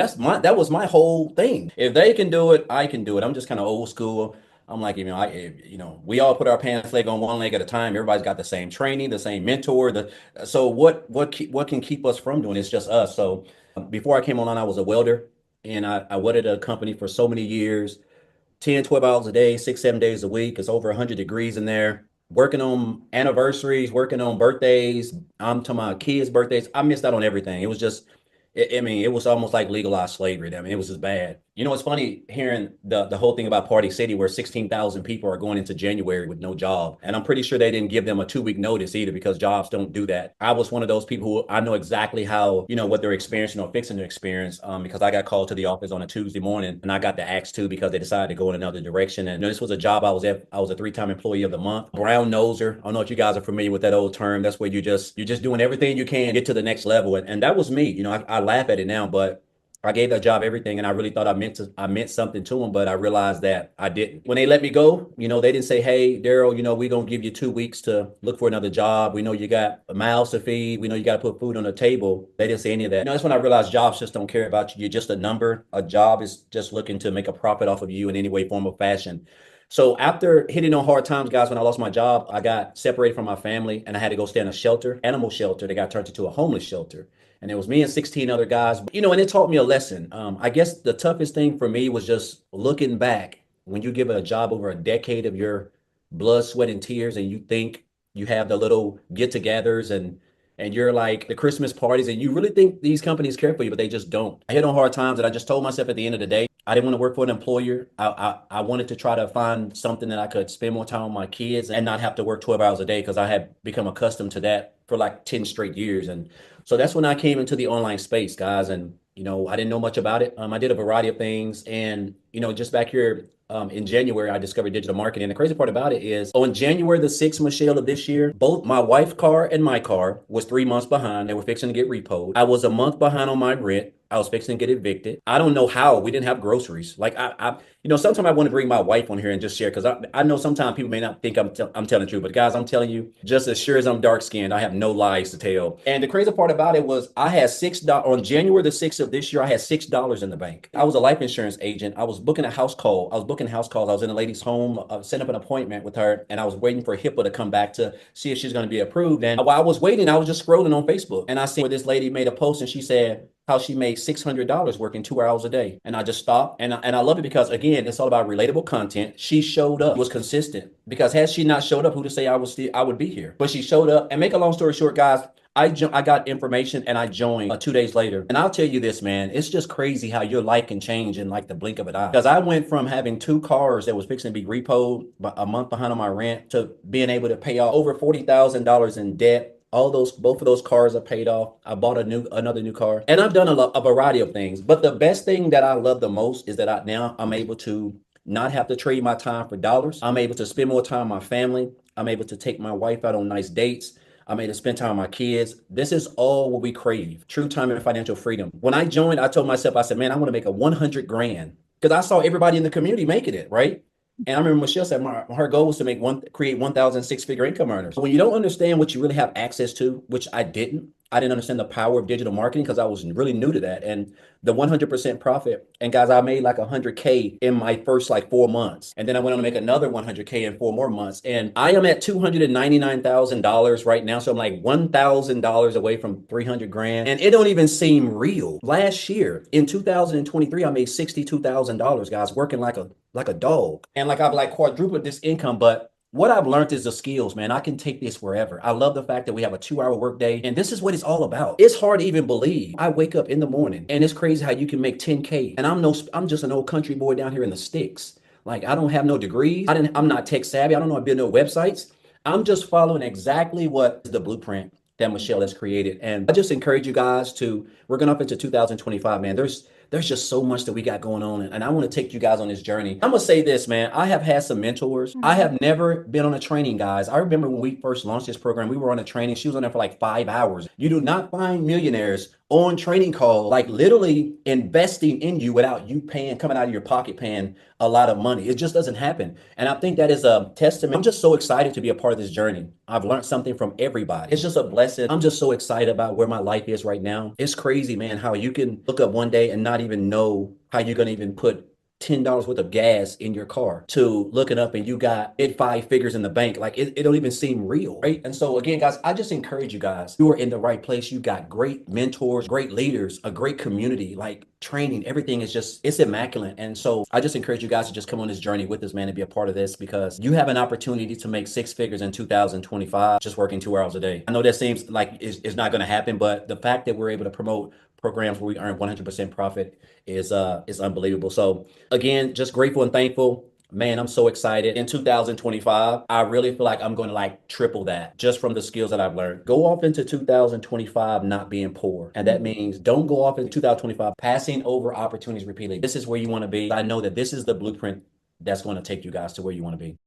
That was my whole thing. If they can do it, I can do it. I'm just kind of old school. I'm like, we all put our pants leg on one leg at a time. Everybody's got the same training, the same mentor. So what can keep us from doing it? It's just us. So before I came online, I was a welder, and I welded at a company for so many years. 10, 12 hours a day, 6, 7 days a week. It's over 100 degrees in there. Working on anniversaries, working on birthdays. I'm to my kids' birthdays. I missed out on everything. It was just, I mean, it was almost like legalized slavery. I mean, it was just bad. You know, it's funny hearing the whole thing about Party City, where 16,000 people are going into January with no job. And I'm pretty sure they didn't give them a 2 week notice either, because jobs don't do that. I was one of those people who I know exactly how, what they're experiencing or fixing to experience, because I got called to the office on a Tuesday morning, and I got the axe too because they decided to go in another direction. And this was a job I was at. I was a 3-time employee of the month. Brown noser. I don't know if you guys are familiar with that old term. That's where you're just doing everything you can to get to the next level. And that was me. I laugh at it now, but I gave that job everything, and I really thought I meant something to them, but I realized that I didn't. When they let me go, they didn't say, "Hey, Daryl, we're gonna give you 2 weeks to look for another job. We know you got mouths to feed. We know you got to put food on the table." They didn't say any of that. That's when I realized jobs just don't care about you. You're just a number. A job is just looking to make a profit off of you in any way, form, or fashion. So after hitting on hard times, guys, when I lost my job, I got separated from my family, and I had to go stay in a shelter, animal shelter. That got turned into a homeless shelter. And it was me and 16 other guys, and it taught me a lesson. I guess the toughest thing for me was just looking back when you give a job over a decade of your blood, sweat, and tears, and you think you have the little get-togethers and you're like the Christmas parties, and you really think these companies care for you, but they just don't. I hit on hard times, and I just told myself at the end of the day, I didn't want to work for an employer. I wanted to try to find something that I could spend more time with my kids and not have to work 12 hours a day, because I had become accustomed to that for like 10 straight years. And so that's when I came into the online space, guys. And, I didn't know much about it. I did a variety of things. And, just back here in January, I discovered digital marketing. And the crazy part about it is on January the 6th, Michelle, of this year, both my wife's car and my car was 3 months behind. They were fixing to get repoed. I was a month behind on my rent. I was fixing to get evicted. I don't know how. We didn't have groceries. Like sometimes I want to bring my wife on here and just share, because I know sometimes people may not think I'm telling the truth, but guys, I'm telling you, just as sure as I'm dark skinned, I have no lies to tell. And the crazy part about it was I had $6 on January the 6th of this year. I had $6 in the bank. I was a life insurance agent. I was booking a house call. I was booking house calls. I was in a lady's home, setting up an appointment with her, and I was waiting for HIPAA to come back to see if she's going to be approved. And while I was waiting, I was just scrolling on Facebook, and I see where this lady made a post, and she said how she made $600 working 2 hours a day. And I just stopped. And I love it because, again, it's all about relatable content. She showed up, was consistent, because had she not showed up, who to say I would be here? But she showed up. And make a long story short, guys, I got information and I joined 2 days later. And I'll tell you this, man, it's just crazy how your life can change in like the blink of an eye. Because I went from having 2 cars that was fixing to be repoed, a month behind on my rent, to being able to pay off over $40,000 in debt. Both of those cars are paid off. I bought another new car, and I've done a variety of things. But the best thing that I love the most is that I'm able to not have to trade my time for dollars. I'm able to spend more time with my family. I'm able to take my wife out on nice dates. I'm able to spend time with my kids. This is all what we crave: true time and financial freedom. When I joined, I told myself, I said, man, I want to make a 100 grand, because I saw everybody in the community making it, right? And I remember Michelle said her goal was to create 1,000 six-figure income earners. When you don't understand what you really have access to, which I didn't understand the power of digital marketing, because I was really new to that. And the 100% profit. And guys, I made like 100K in my first like 4 months. And then I went on to make another 100K in 4 more months. And I am at $299,000 right now. So I'm like $1,000 away from 300 grand. And it don't even seem real. Last year in 2023, I made $62,000, guys, working like a dog. And like I've like quadrupled this income. But what I've learned is the skills, man. I can take this wherever. I love the fact that we have a 2 hour workday, and this is what it's all about. It's hard to even believe. I wake up in the morning, and it's crazy how you can make 10K. And I'm just an old country boy down here in the sticks. Like, I don't have no degrees. I'm not tech savvy. I don't know how to build no websites. I'm just following exactly what the blueprint that Michelle has created. And I just encourage you guys we're going up into 2025, man. There's just so much that we got going on. And I want to take you guys on this journey. I'm going to say this, man. I have had some mentors. I have never been on a training, guys. I remember when we first launched this program, we were on a training. She was on there for like 5 hours. You do not find millionaires on training calls, like literally investing in you without you paying, coming out of your pocket, paying a lot of money. It just doesn't happen. And I think that is a testament. I'm just so excited to be a part of this journey. I've learned something from everybody. It's just a blessing. I'm just so excited about where my life is right now. It's crazy, man, how you can look up one day and not even know how you're going to even put $10 worth of gas in your car to looking up and you got it 5 figures in the bank. Like it don't even seem real, right? And so again, guys, I just encourage you guys, you are in the right place. You got great mentors, great leaders, a great community, like training, everything is just, it's immaculate. And so I just encourage you guys to just come on this journey with us, man, and be a part of this because you have an opportunity to make 6 figures in 2025 just working 2 hours a day. I know that seems like it's not going to happen, but the fact that we're able to promote programs where we earn 100% profit is unbelievable. So again, just grateful and thankful. Man, I'm so excited. In 2025, I really feel like I'm going to like triple that just from the skills that I've learned. Go off into 2025 not being poor. And that means don't go off in 2025 passing over opportunities repeatedly. This is where you want to be. I know that this is the blueprint that's going to take you guys to where you want to be.